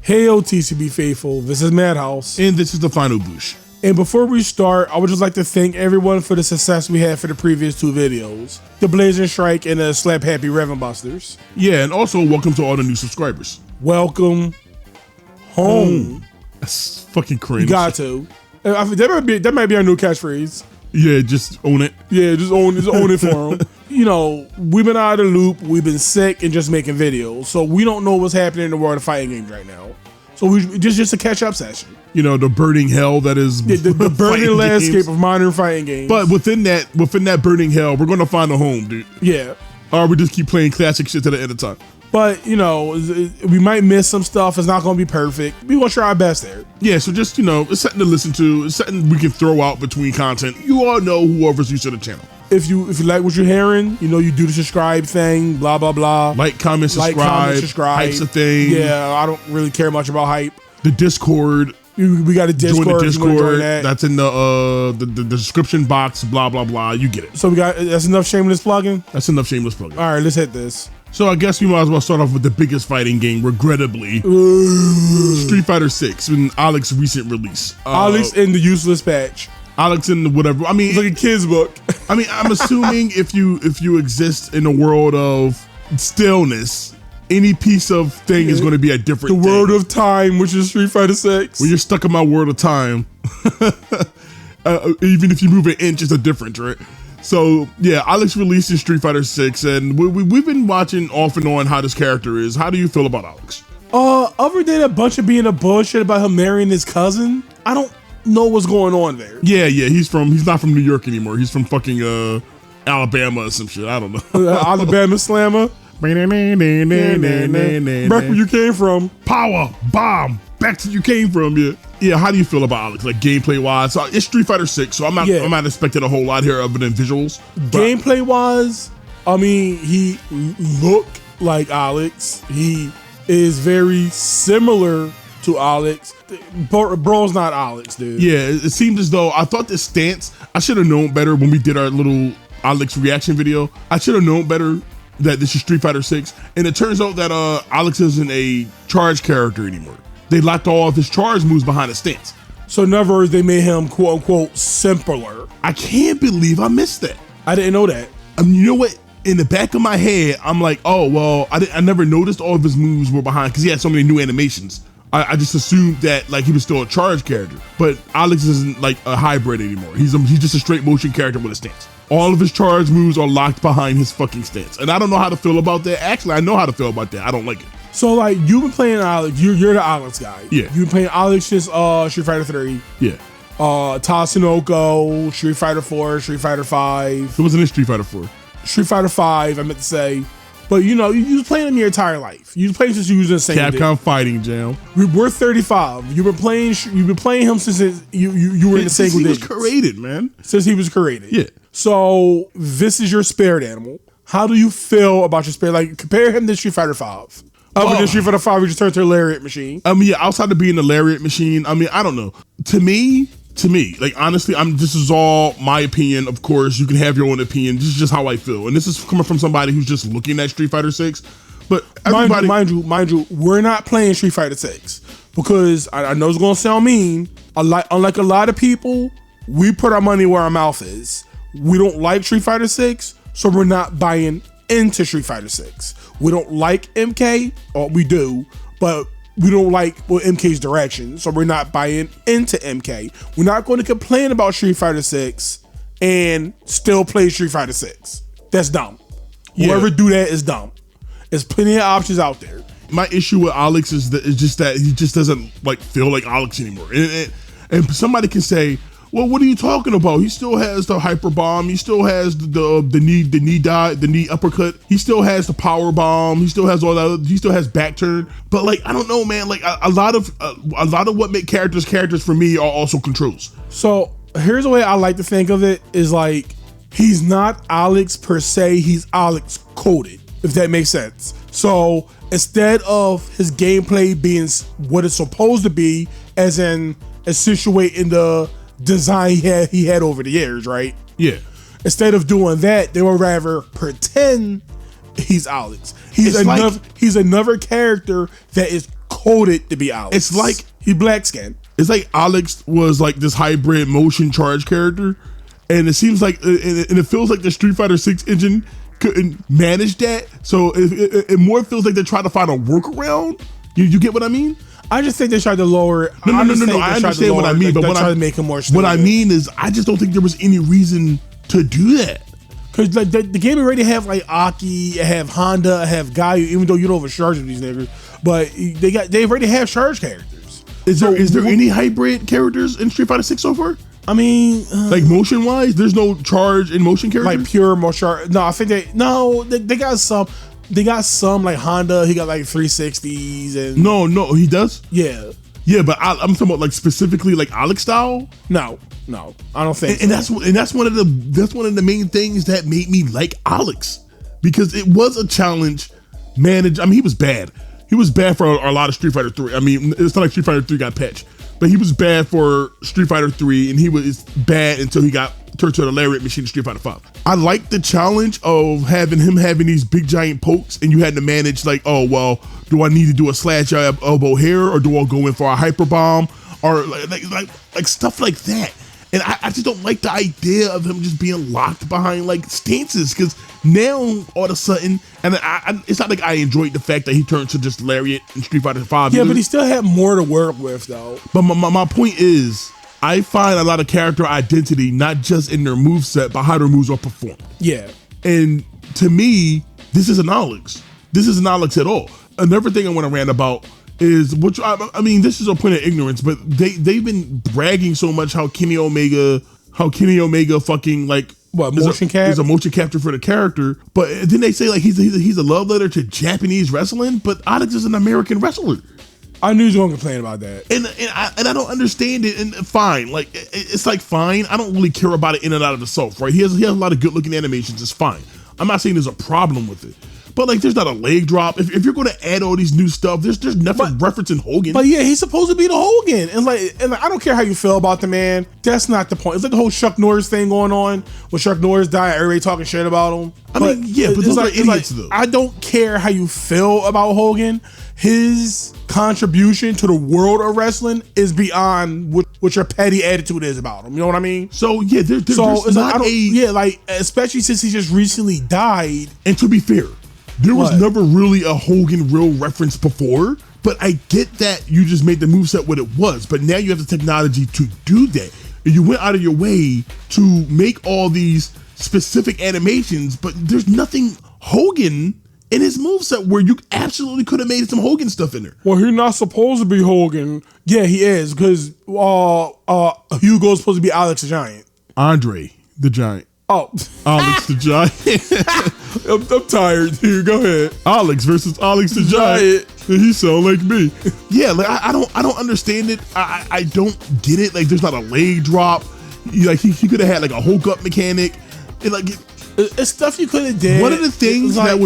Hail TCB Faithful, this is Madhouse. And this is the Final Bush. And before we start, I would just like to thank everyone for the success we had for the previous two videos. The Blazing Strike and the Slap Happy Revan Busters. Yeah, and also welcome to all the new subscribers. Welcome home. That's fucking cringe. You got to. That might be our new catchphrase. Yeah, just own it. Yeah, just own it for them. You know, we've been out of the loop, we've been sick and just making videos. So we don't know what's happening in the world of fighting games right now. So just a catch-up session. You know, the burning hell that is the burning landscape of modern fighting games. But within that burning hell, we're gonna find a home, dude. Yeah. Or we just keep playing classic shit to the end of time. But, you know, we might miss some stuff. It's not going to be perfect. We want to try our best there. Yeah, so just, you know, it's something to listen to. It's something we can throw out between content. You all know whoever's used to the channel. If you like what you're hearing, you know, you do the subscribe thing, blah, blah, blah. Like, comment, subscribe. Hype's a thing. Yeah, I don't really care much about hype. The Discord. We got a Discord. Join the Discord. That's in the description box, blah, blah, blah. You get it. So that's enough shameless plugging? That's enough shameless plugging. All right, let's hit this. So I guess we might as well start off with the biggest fighting game, regrettably. Street Fighter 6 in Alex's recent release. Alex in the useless patch. Alex in the whatever. I mean, it's like a kid's book. I mean, I'm assuming if you exist in a world of stillness, any piece of thing is going to be a different thing. The world of time, which is Street Fighter 6. When you're stuck in my world of time, even if you move an inch, it's a difference, right? So yeah, Alex released in Street Fighter 6, and we've been watching off and on how this character is. How do you feel about Alex? Other than a bunch of being a bullshit about him marrying his cousin, I don't know what's going on there. Yeah, he's not from New York anymore. He's from fucking Alabama or some shit. I don't know. Alabama Slammer. Back where you came from. Power bomb. Back to you came from. Yeah. How do you feel about Alex? Like gameplay wise, so it's Street Fighter 6, so I'm not expecting a whole lot here other than visuals. Gameplay wise, I mean, he look like Alex. He is very similar to Alex. Bro's not Alex, dude. Yeah, it seems as though I thought this stance. I should have known better when we did our little Alex reaction video. I should have known better that this is Street Fighter 6, and it turns out that Alex isn't a charge character anymore. They locked all of his charge moves behind his stance. So in other words, they made him quote unquote simpler. I can't believe I missed that. I didn't know that. You know what? In the back of my head, I'm like, oh well, I never noticed all of his moves were behind because he had so many new animations. I just assumed that like he was still a charge character, but Alex isn't like a hybrid anymore. He's just a straight motion character with a stance. All of his charge moves are locked behind his fucking stance, and I don't know how to feel about that. Actually, I know how to feel about that. I don't like it. So like you've been playing Alex, you're the Alex guy. Yeah. You've been playing Alex since Street Fighter 3. Yeah. Tatsunoko, Street Fighter 4, Street Fighter 5. It wasn't in Street Fighter 4. Street Fighter 5, I meant to say. But you know, you was playing him your entire life. You was playing since you was in the same Capcom Fighting Jam. We're 35. You've been playing him since you were in the single digits. He was created, man. Since he was created. Yeah. So this is your spirit animal. How do you feel about your spirit? Like compare him to Street Fighter 5. Other than Street Fighter 5, we just turned to a lariat machine. I mean, yeah, outside of being a lariat machine, I mean, I don't know. To me, like honestly, this is all my opinion. Of course, you can have your own opinion. This is just how I feel, and this is coming from somebody who's just looking at Street Fighter 6. But everybody, mind you, we're not playing Street Fighter 6 because I know it's gonna sound mean. Unlike a lot of people, we put our money where our mouth is. We don't like Street Fighter 6, so we're not buying into Street Fighter 6. We don't like MK, or we do, but we don't like MK's direction, so we're not buying into MK. We're not going to complain about Street Fighter 6 and still play Street Fighter 6. That's dumb. Yeah. Whoever do that is dumb. There's plenty of options out there. My issue with Alex is just that he just doesn't like feel like Alex anymore. And somebody can say, well, what are you talking about? He still has the hyper bomb. He still has the knee uppercut. He still has the power bomb. He still has all that. He still has back turn. But like, I don't know, man. Like a lot of what make characters for me are also controls. So here's the way I like to think of it: is like he's not Alex per se. He's Alex coded, if that makes sense. So instead of his gameplay being what it's supposed to be, as in accentuating the design he had over the years, right? Yeah. Instead of doing that, they would rather pretend he's Alex. He's another character that is coded to be Alex. It's like he black skinned. It's like Alex was like this hybrid motion charge character, and it seems like, and it feels like the Street Fighter 6 engine couldn't manage that. So it more feels like they're trying to find a workaround. You get what I mean? I just think they tried to lower. No. I understand what I mean, but to make him more. What I mean is, I just don't think there was any reason to do that. Because like, the game already have like Aki, have Honda, have Gaio. Even though you don't have a charge of these niggas, but they already have charge characters. Is there any hybrid characters in Street Fighter 6 so far? I mean, like motion wise, there's no charge in motion characters. Like pure motion charge. No, I think they got some. They got some like Honda. He got like 360s and no, he does. Yeah, but I'm talking about like specifically like Alex style. No, I don't think. And that's one of the main things that made me like Alex, because it was a challenge. Managed. I mean, he was bad. He was bad for a lot of Street Fighter 3. I mean, it's not like Street Fighter 3 got patched, but he was bad for Street Fighter 3, and he was bad until he got turned to the lariat machine in Street Fighter 5. I like the challenge of having these big giant pokes, and you had to manage like, oh well, do I need to do a slash elbow here, or do I go in for a hyper bomb, or like stuff like that. And I just don't like the idea of him just being locked behind like stances, because now all of a sudden, and it's not like I enjoyed the fact that he turned to just lariat in Street Fighter 5. Yeah, but he still had more to work with though. But my point is, I find a lot of character identity not just in their moveset, but how their moves are performed. Yeah. And to me, this isn't Alex. This isn't Alex at all. Another thing I want to rant about is, which I mean, this is a point of ignorance, but they've been bragging so much how Kenny Omega fucking like motion cap is a motion capture for the character, but then they say like he's a love letter to Japanese wrestling, but Alex is an American wrestler. I knew he was going to complain about that, and I don't understand it. And fine, like it's like fine. I don't really care about it in and out of the self, right? He has a lot of good looking animations. It's fine. I'm not saying there's a problem with it. But like, there's not a leg drop. If you're going to add all these new stuff, there's nothing referencing Hogan. But yeah, he's supposed to be the Hogan, and I don't care how you feel about the man. That's not the point. It's like the whole Chuck Norris thing going on. When Chuck Norris died, everybody talking shit about him. I mean, yeah, but those are idiots though. I don't care how you feel about Hogan. His contribution to the world of wrestling is beyond what your petty attitude is about him. You know what I mean? So yeah, there's not especially since he just recently died. And to be fair, there was never really a Hogan real reference before, but I get that you just made the moveset what it was, but now you have the technology to do that. And you went out of your way to make all these specific animations, but there's nothing Hogan in his moveset where you absolutely could have made some Hogan stuff in there. Well, he's not supposed to be Hogan. Yeah, he is, because Hugo's supposed to be Alex the Giant. Andre the Giant. Oh, Alex the Giant. I'm tired. Here, go ahead. Alex versus Alex the Giant. He sound like me. Yeah, like I don't understand it. I don't get it. Like, there's not a leg drop. Like he could have had like a Hulk up mechanic. It's stuff you could have did. One of the things that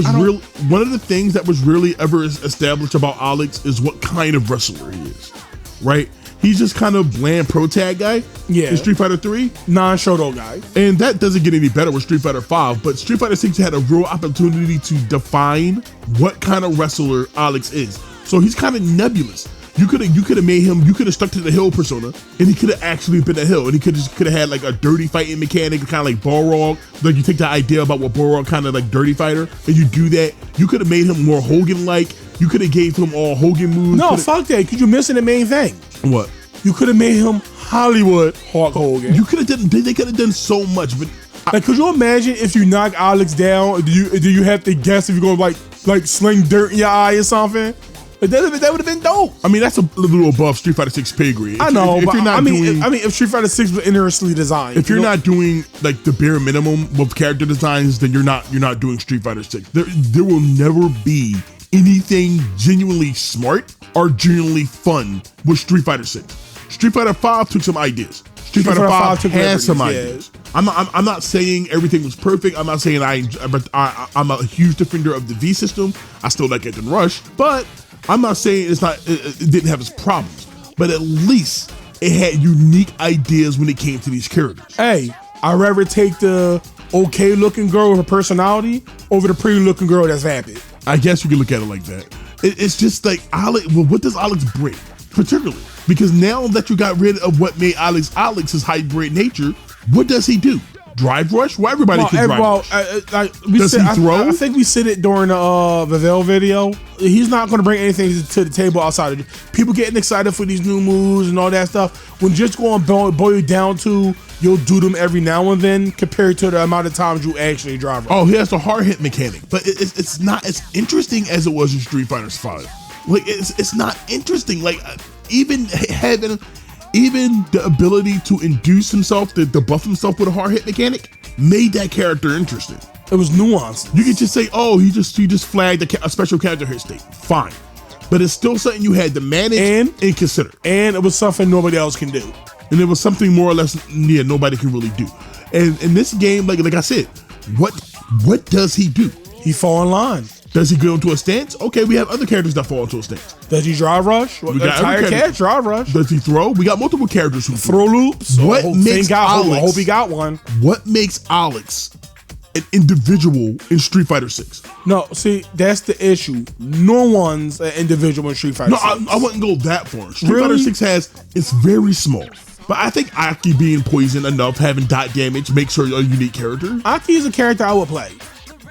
was really ever established about Alex is what kind of wrestler he is, right? He's just kind of bland pro tag guy. Yeah. In Street Fighter 3. Non-Shoto guy. And that doesn't get any better with Street Fighter 5, but Street Fighter 6 had a real opportunity to define what kind of wrestler Alex is. So he's kind of nebulous. You could have made him, you could have stuck to the Hill persona, and he could have actually been a Hill, and he could have had like a dirty fighting mechanic, kind of like Balrog. Like, you take the idea about what Balrog kind of like dirty fighter, and you do that. You could have made him more Hogan-like. You could have gave him all Hogan moves. No, fuck that, because you're missing the main thing. What? You could have made him Hollywood Hulk Hogan. You could have done. They could have done so much, but like, could you imagine if you knock Alex down? Do you have to guess if you're gonna like sling dirt in your eye or something? But that would have been dope. I mean, that's a little above Street Fighter 6 pay grade. I know, but I mean, if Street Fighter 6 was interestingly designed, if you're not doing like the bare minimum with character designs, then you're not doing Street Fighter 6. There will never be anything genuinely smart or genuinely fun with Street Fighter 6. Street Fighter 5 took some ideas. Street Fighter 5 has some ideas. I'm not saying everything was perfect. I'm not saying I'm a huge defender of the V system. I still like it in Rush, but I'm not saying it didn't have its problems. But at least it had unique ideas when it came to these characters. Hey, I'd rather take the okay looking girl with a personality over the pretty looking girl that's vapid. I guess you can look at it like that. It's just like Alex. Well, what does Alex bring, particularly? Because now that you got rid of what made Alex's hybrid nature, what does he do? Drive rush? Well, everybody can drive rush. Does he throw? I think we said it during the Vivell video. He's not going to bring anything to the table outside of people getting excited for these new moves and all that stuff. When just going to boil down to, you'll do them every now and then compared to the amount of times you actually drive rush. Oh, he has a hard hit mechanic, but it's not as interesting as it was in Street Fighter V. Like it's not interesting. Like even the ability to induce himself, to buff himself with a hard hit mechanic, made that character interesting. It was nuanced. You could just say, oh, he just flagged a special character hit state. Fine. But it's still something you had to manage and consider. And it was something nobody else can do. And it was something more or less, nobody can really do. And in this game, like I said, what does he do? He fall in line. Does he go into a stance? Okay, we have other characters that fall into a stance. Does he drive rush? We got entire catch, drive rush. Does he throw? We got multiple characters who throw loops. What makes Alex? I hope he got one. What makes Alex an individual in Street Fighter 6? No, see, that's the issue. No one's an individual in Street Fighter 6. I wouldn't go that far. Street Fighter 6 it's very small. But I think Aki being poisoned enough, having dot damage, makes her a unique character. Aki is a character I would play.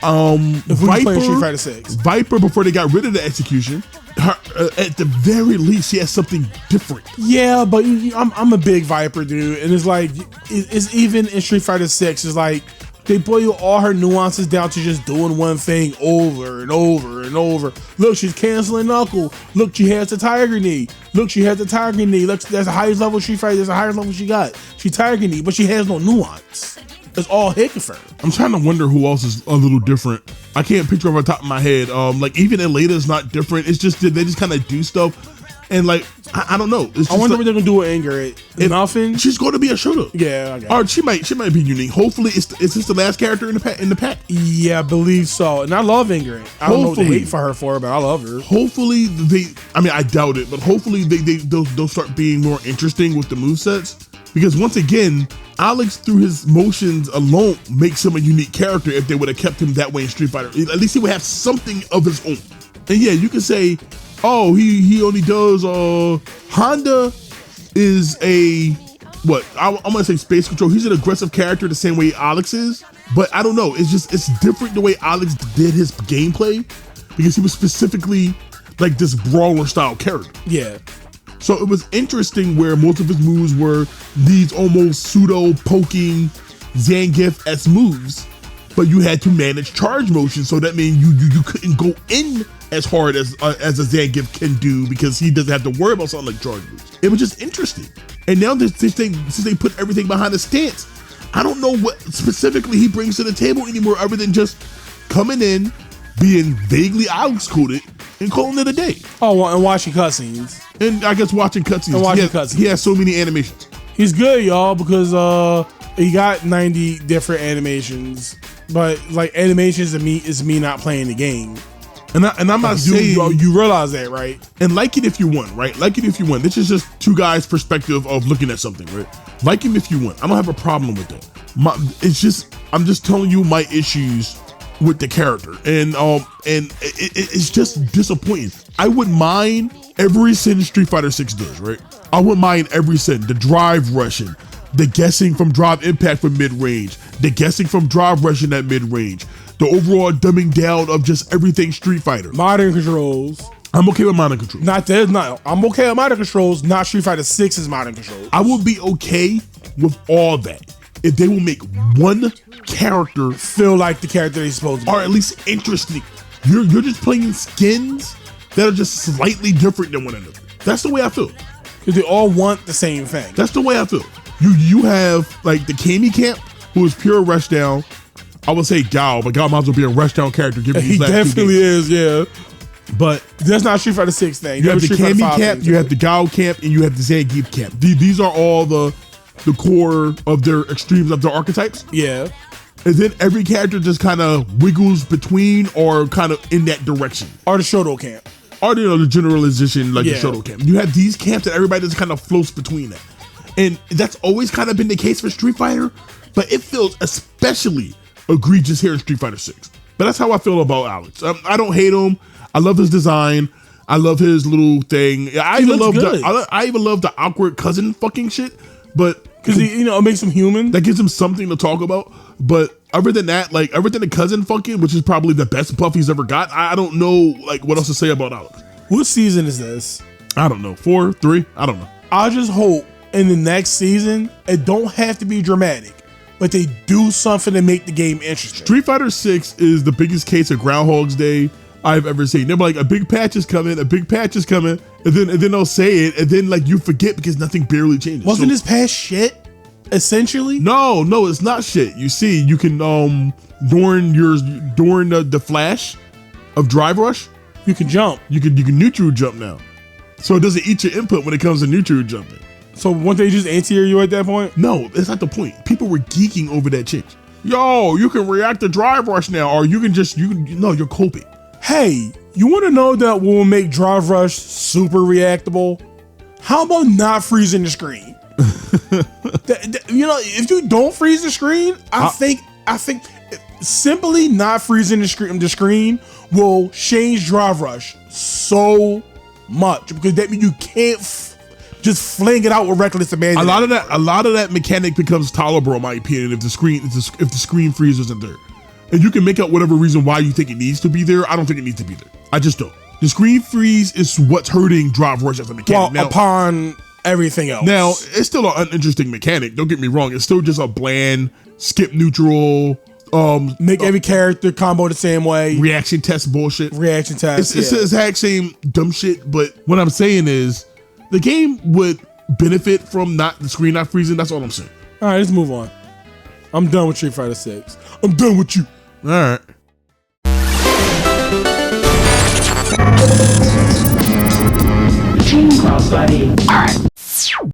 If we play Street Fighter 6. Viper, before they got rid of the execution, at the very least, she has something different. Yeah, but I'm a big Viper dude, and it's like it's even in Street Fighter 6. It's like they boil all her nuances down to just doing one thing over and over and over. Look, she's canceling Knuckle. Look, she has the Tiger Knee. Look, she has the Tiger Knee. Look, that's the highest level Street Fighter. That's the highest level she got. She Tiger Knee, but she has no nuance. It's all hit confirmed. I'm trying to wonder who else is a little different. I can't picture off the top of my head. Like even Elena is not different. It's just they just kind of do stuff. And like, I don't know. It's just I wonder what they're gonna do with Ingrid. Nothing. She's going to be a shooter. Yeah, I guess. Or she might be unique. Hopefully, is this the last character in the pack? Yeah, I believe so. And I love Ingrid. I don't know what they hate for her, but I love her. Hopefully, I doubt it, but hopefully they'll start being more interesting with the movesets. Because once again, Alex, through his motions alone, makes him a unique character. If they would have kept him that way in Street Fighter, at least he would have something of his own. And yeah, you can say, oh, he only does Honda is a what? I'm gonna say space control. He's an aggressive character the same way Alex is, but I don't know. It's different the way Alex did his gameplay because he was specifically like this brawler style character. Yeah. So it was interesting where most of his moves were these almost pseudo poking Zangief-esque moves, but you had to manage charge motion, so that means you couldn't go in as hard as a Zangief can do because he doesn't have to worry about something like charge moves. It was just interesting. And now since they put everything behind the stance, I don't know what specifically he brings to the table anymore other than just coming in, being vaguely Alex-coded, and calling it a day. Oh, well, and watching cutscenes. And I guess watching cutscenes. He has so many animations. He's good, y'all, because he got 90 different animations. But like animations is me not playing the game. And I'm not saying you realize that, right? And like it if you want, right? Like it if you want. This is just two guys' perspective of looking at something, right? Like him if you want. I don't have a problem with that. I'm just telling you my issues with the character, and it's just disappointing. I wouldn't mind every sin Street Fighter 6 does, right? I wouldn't mind every sin. The drive rushing, the guessing from drive impact from mid range, the guessing from drive rushing at mid range, the overall dumbing down of just everything Street Fighter. Modern controls. I'm okay with modern controls. I'm okay with modern controls. Not Street Fighter 6's modern controls. I would be okay with all that if they will make one character feel like the character they're supposed to be, or at least interesting. You're just playing skins that are just slightly different than one another. That's the way I feel. Because they all want the same thing. That's the way I feel. You have like the Kami Camp, who is pure rushdown. I would say Gao, but Gao might as well be a rushdown character. He definitely is, yeah. But that's not Street Fighter 6 thing. You have the Kami Camp, you have the Gao Camp, and you have the Zangief Camp. These are all the core of their extremes of their archetypes. Yeah. And then every character just kind of wiggles between or kind of in that direction. Or the Shoto Camp. Or the generalization like the Shoto Camp. You have these camps that everybody just kind of floats between that. And that's always kind of been the case for Street Fighter, but it feels especially egregious here in Street Fighter 6. But that's how I feel about Alex. I don't hate him. I love his design. I love his little thing. I even love the awkward cousin fucking shit. But because it makes him human. That gives him something to talk about. But other than that, like everything the cousin fucking, which is probably the best buff he's ever got. I don't know like what else to say about Alex. What season is this? I don't know. 4, 3. I don't know. I just hope in the next season it don't have to be dramatic, but they do something to make the game interesting. Street Fighter 6 is the biggest case of Groundhog's Day I've ever seen. They're like, a big patch is coming, and then they'll say it, and then like you forget because nothing barely changes. Wasn't this patch shit? Essentially? No, it's not shit. You see, you can during the flash of Drive Rush, you can jump. You can neutral jump now. So it doesn't eat your input when it comes to neutral jumping. So won't they just anti-air you at that point? No, that's not the point. People were geeking over that change. Yo, you can react to Drive Rush now, or you're coping. Hey, you want to know that will make Drive Rush super reactable? How about not freezing the screen? If you don't freeze the screen, I think simply not freezing the screen will change Drive Rush so much, because that means you can't just fling it out with reckless abandon. A lot of that mechanic becomes tolerable, in my opinion, if the screen freeze isn't there, and you can make out whatever reason why you think it needs to be there. I don't think it needs to be there. I just don't. The screen freeze is what's hurting Drive Rush as a mechanic. Well, upon everything else. Now, it's still an uninteresting mechanic. Don't get me wrong. It's still just a bland skip neutral. Make every character combo the same way. Reaction test bullshit. Reaction test. It's the exact same dumb shit. But what I'm saying is, the game would benefit from the screen not freezing. That's all I'm saying. All right, let's move on. I'm done with Street Fighter 6. I'm done with you. All right. Team Crossbody. All right.